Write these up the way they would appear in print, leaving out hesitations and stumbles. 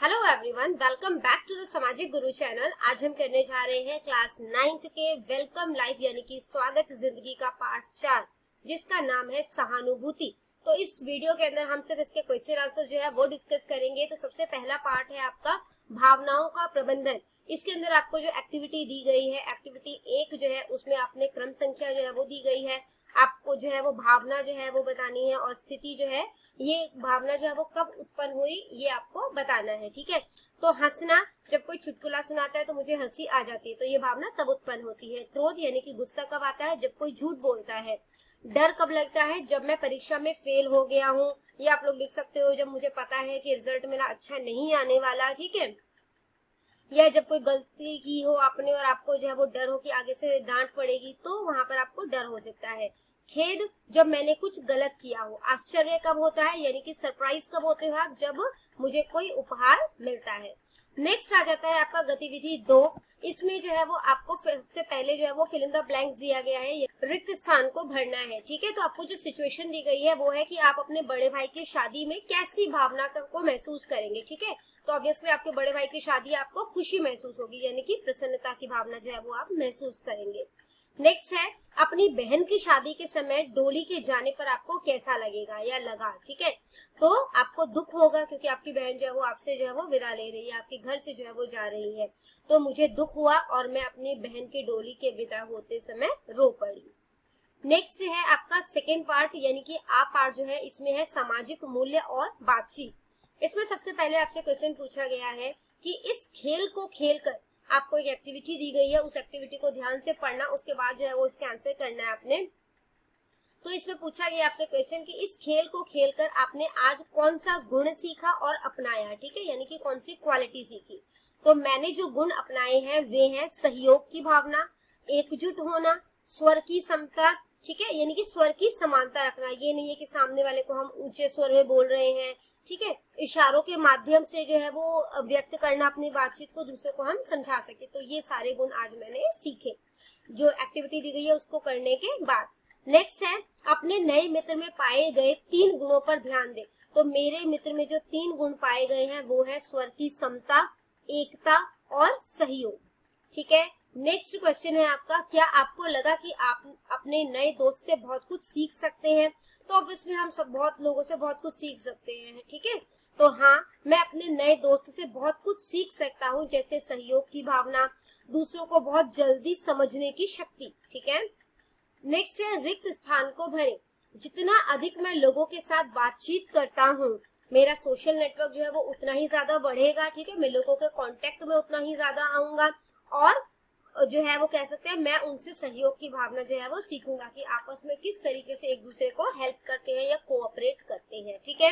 Hello everyone, welcome back to the Samajik Guru channel. आज हम करने जा रहे हैं क्लास 9th के वेलकम लाइफ यानी कि स्वागत जिंदगी का पार्ट 4, जिसका नाम है सहानुभूति। तो इस वीडियो के अंदर हम सिर्फ इसके क्वेश्चन आंसर जो है वो डिस्कस करेंगे। तो सबसे पहला पार्ट है आपका भावनाओं का प्रबंधन। इसके अंदर आपको जो एक्टिविटी दी गई है, एक्टिविटी 1 जो है उसमें आपने क्रम संख्या जो है वो दी गई है। आपको जो है वो भावना जो है वो बतानी है और स्थिति जो है, ये भावना जो है वो कब उत्पन्न हुई ये आपको बताना है। ठीक है, तो हंसना, जब कोई चुटकुला सुनाता है तो मुझे हंसी आ जाती है, तो ये भावना तब उत्पन्न होती है। क्रोध यानी कि गुस्सा कब आता है? जब कोई झूठ बोलता है। डर कब लगता है? जब मैं परीक्षा में फेल हो गया हूँ, ये आप लोग लिख सकते हो जब मुझे पता है कि रिजल्ट मेरा अच्छा नहीं आने वाला। ठीक है, या जब कोई गलती की हो आपने और आपको जो है वो डर हो कि आगे से डांट पड़ेगी, तो वहां पर आपको डर हो सकता है। खेद, जब मैंने कुछ गलत किया हो। आश्चर्य कब होता है यानी कि सरप्राइज कब होते हो आप? जब मुझे कोई उपहार मिलता है। नेक्स्ट आ जाता है आपका गतिविधि 2। इसमें जो है वो आपको सबसे पहले जो है वो फिल इन द ब्लैंक्स दिया गया है, रिक्त स्थान को भरना है। ठीक है, तो आपको जो सिचुएशन दी गई है वो है कि आप अपने बड़े भाई की शादी में कैसी भावना को महसूस करेंगे। ठीक है, तो ऑब्वियसली आपके बड़े भाई की शादी आपको खुशी महसूस होगी यानी कि प्रसन्नता की भावना जो है वो आप महसूस करेंगे। नेक्स्ट है अपनी बहन की शादी के समय डोली के जाने पर आपको कैसा लगेगा या लगा। ठीक है, तो आपको दुख होगा क्योंकि आपकी बहन जो है वो आपसे जो है वो विदा ले रही है, आपके घर से जो है वो जा रही है। तो मुझे दुख हुआ और मैं अपनी बहन की डोली के विदा होते समय रो पड़ी। नेक्स्ट है आपका सेकेंड पार्ट यानी कि आप पार्ट जो है, इसमें है सामाजिक मूल्य और बातचीत। इसमें सबसे पहले आपसे क्वेश्चन पूछा गया है कि इस खेल को खेलकर, आपको एक एक्टिविटी दी गई है, उस एक्टिविटी को ध्यान से पढ़ना, उसके बाद जो है वो इसके आंसर करना है आपने। तो इसमें पूछा गया आपसे क्वेश्चन कि इस खेल को खेलकर आपने आज कौन सा गुण सीखा और अपनाया। ठीक है, यानी कि कौन सी क्वालिटी सीखी। तो मैंने जो गुण अपनाए हैं वे हैं सहयोग की भावना, एकजुट होना, स्वर की समता। ठीक है, यानी कि स्वर की समानता रखना। ये नहीं है कि सामने वाले को हम ऊंचे स्वर में बोल रहे हैं। ठीक है, इशारों के माध्यम से जो है वो व्यक्त करना अपनी बातचीत को, दूसरे को हम समझा सके। तो ये सारे गुण आज मैंने सीखे जो एक्टिविटी दी गई है उसको करने के बाद। नेक्स्ट है अपने नए मित्र में पाए गए 3 गुणों पर ध्यान दे। तो मेरे मित्र में जो 3 गुण पाए गए हैं वो है स्वर की समता, एकता और सहयोग। ठीक है, नेक्स्ट क्वेश्चन है आपका, क्या आपको लगा कि आप अपने नए दोस्त से बहुत कुछ सीख सकते हैं? तो ऑब्वियसली हम सब बहुत लोगों से बहुत कुछ सीख सकते हैं। ठीक है, तो हाँ, मैं अपने नए दोस्त से बहुत कुछ सीख सकता हूँ, जैसे सहयोग की भावना, दूसरों को बहुत जल्दी समझने की शक्ति। ठीक है, नेक्स्ट है रिक्त स्थान को भरें। जितना अधिक मैं लोगों के साथ बातचीत करता हूँ, मेरा सोशल नेटवर्क जो है वो उतना ही ज्यादा बढ़ेगा। ठीक है, मैं लोगों के कांटेक्ट में उतना ही ज्यादा आऊंगा और जो है वो कह सकते हैं मैं उनसे सहयोग की भावना जो है वो सीखूंगा कि आपस में किस तरीके से एक दूसरे को हेल्प करते हैं या कोऑपरेट करते हैं। ठीक है,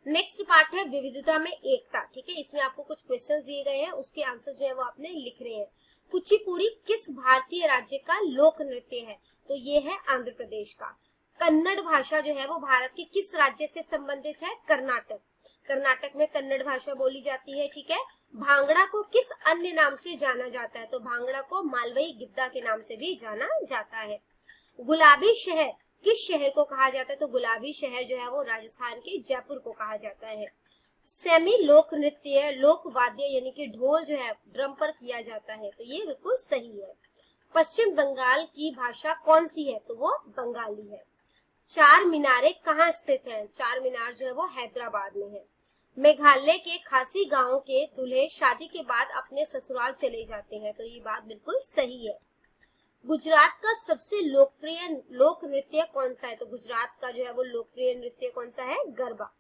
नेक्स्ट पार्ट है विविधता में एकता। ठीक है, इसमें आपको कुछ क्वेश्चंस दिए गए हैं, उसके आंसर जो है वो आपने लिख रहे हैं। कुचिपुड़ी किस भारतीय राज्य का लोक नृत्य है? तो ये है आंध्र प्रदेश का। कन्नड़ भाषा जो है वो भारत के किस राज्य से संबंधित है? कर्नाटक। कर्नाटक में कन्नड़ भाषा बोली जाती है। ठीक है, भांगड़ा को किस अन्य नाम से जाना जाता है? तो भांगड़ा को मालवई गिद्दा के नाम से भी जाना जाता है। गुलाबी शहर किस शहर को कहा जाता है? तो गुलाबी शहर जो है वो राजस्थान के जयपुर को कहा जाता है। सेमी लोक नृत्य, लोक वाद्य यानी कि ढोल जो है ड्रम पर किया जाता है, तो ये बिल्कुल सही है। पश्चिम बंगाल की भाषा कौन सी है? तो वो बंगाली है। चार मीनारें कहाँ स्थित हैं? चार मीनार जो है वो हैदराबाद में है। मेघालय के खासी गांव के दूल्हे शादी के बाद अपने ससुराल चले जाते हैं, तो ये बात बिल्कुल सही है। गुजरात का सबसे लोकप्रिय लोक नृत्य कौन सा है? तो गुजरात का जो है वो लोकप्रिय नृत्य कौन सा है? गरबा।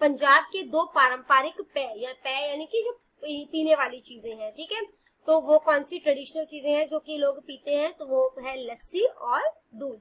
पंजाब के 2 पारंपरिक पेय या पेय यानी कि जो पीने वाली चीजें हैं, ठीक है, तो वो कौन सी ट्रेडिशनल चीजें हैं जो कि लोग पीते हैं? तो वो है लस्सी और दूध।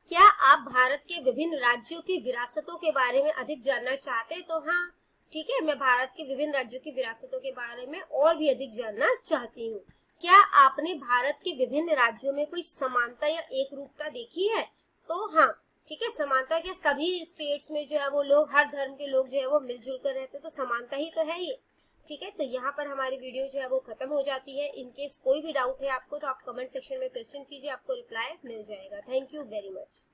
क्या आप भारत के विभिन्न राज्यों की विरासतों के बारे में अधिक जानना चाहते हैं? तो हाँ, ठीक है, मैं भारत के विभिन्न राज्यों की विरासतों के बारे में और भी अधिक जानना चाहती हूँ। क्या आपने भारत के विभिन्न राज्यों में कोई समानता या एक रूपता देखी है? तो हाँ, ठीक है, समानता के सभी स्टेट्स में जो है वो लोग, हर धर्म के लोग जो है वो मिलजुल कर रहते हैं, तो समानता ही तो है ये। ठीक है, तो यहाँ पर हमारी वीडियो जो है वो खत्म हो जाती है। इनकेस कोई भी डाउट है आपको तो आप कमेंट सेक्शन में क्वेश्चन कीजिए, आपको रिप्लाई मिल जाएगा। Thank you very much.